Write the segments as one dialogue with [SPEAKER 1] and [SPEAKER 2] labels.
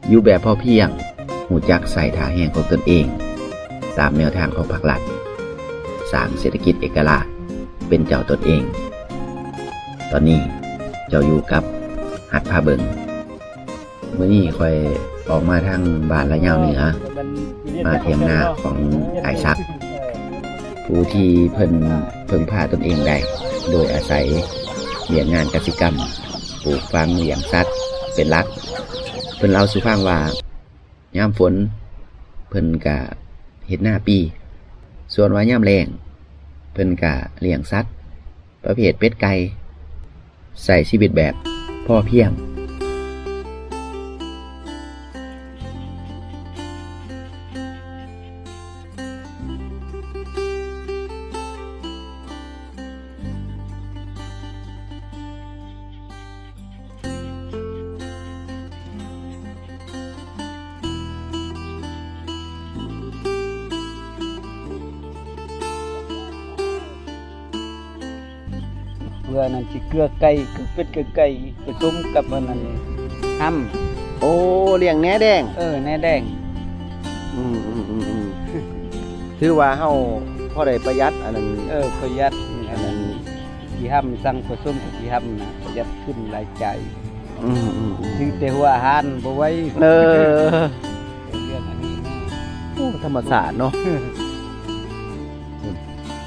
[SPEAKER 1] อยู่แบบพอเพียงหูจักใส่ท่าแห้งของตนเองตามแนวทางของภาครัฐสร้างเศรษฐกิจเอกราชเป็นเจ้าตนเองตอนนี้เจ้าอยู่กับหัดพาเบิงเมื่อนี้ค่อยออกมาทางบ้านละยาวเหนือมาเทียงนาของไอ้ซักผู้ที่เพิ่งพาตนเองได้โดยอาศัยเลี้ยงงานกสิกรรมปลูกฟางเลี้ยงสัตว์เป็นหลักเพิ่นเล่าสู่ฟังว่ายามฝนเพิ่นกะเฮ็ดหน้าปีส่วนว่ายามแล้งเพิ่นกะเลี้ยงสัตว์ประเภทเป็ดไก่ใส่ชีวิตแบบพอเพียง
[SPEAKER 2] เพื่อนั้นสิเกลือไก่คือเป็ดเกลือไก่ผสมกับอันนั้นห้
[SPEAKER 3] โอ้เลี้ยงแหนแดง
[SPEAKER 2] ำแหน่แดง
[SPEAKER 3] อืมถือว่าเฮาพอได้ประหยัดอันนั้น
[SPEAKER 2] ประหยัดอันนั้นที่ห้ำสั่งผสมกับที่ห้ำนะประหยัดขึ้นรายจ่ายถึงแต่หัวอาหารบ่ไหว้เรื่องอันนี้นะ
[SPEAKER 3] โอ้ธรรมศาสตร์เนาะ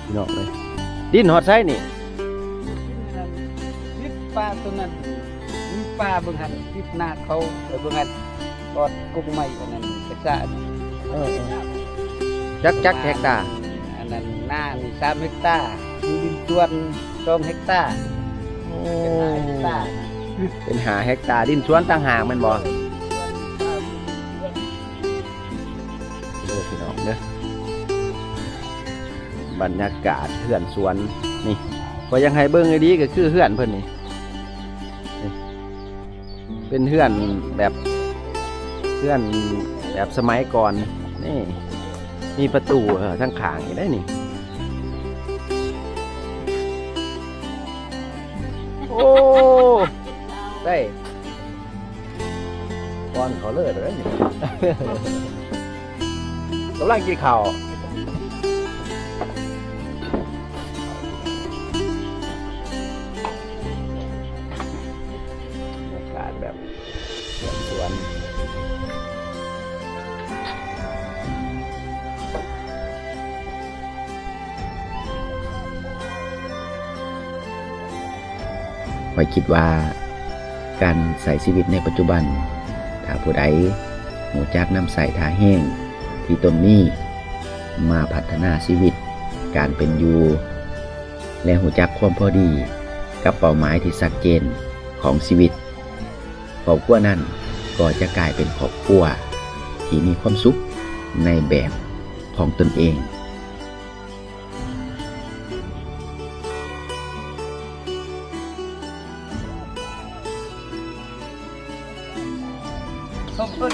[SPEAKER 3] พี่น้องเลยดินฮอดไซนี่
[SPEAKER 2] ทิศปลาตัวนั้นมีปลาเบิ่งหันทิศหน้าเขาเบิ่งหันกอดกุ้งไม้อันนั้นกระซ่า
[SPEAKER 3] จักเฮกตาร์
[SPEAKER 2] อันนั้นหน้านี่3 เฮกตาร์มีดินส่วน2 เฮกตาร์เป็น5 เฮกตาร์
[SPEAKER 3] เป็น5 เฮกตาร์ดินสวนต่างหากแม่นบ่พี่น้องเด้อบรรยากาศเฮือนสวนนี่ก็ยังให้เบิ่งให้ดีก็คือเฮือนเพิ่นนี่เป็นเฮือนแบบสมัยก่อนนี่มีประตูทั้งข้างอยู่ได้นี่โอ้ได้ก่อนเขาเลิศเลยนี่ กำลังกินข้าวบรรยากาศแบบสวน
[SPEAKER 1] ข้อยคิดว่าการใส่ชีวิตในปัจจุบันถ้าผู้ใดหูจักนำใส่ท่าแห้งที่ตนนี้มาพัฒนาชีวิตการเป็นอยู่และหูจักความพอดีกับเป้าหมายที่ชัดเจนของชีวิตครอบครัวนั้นก็จะกลายเป็นครอบครัวที่มีความสุขในแบบของตนเอง
[SPEAKER 2] ขอบคุณ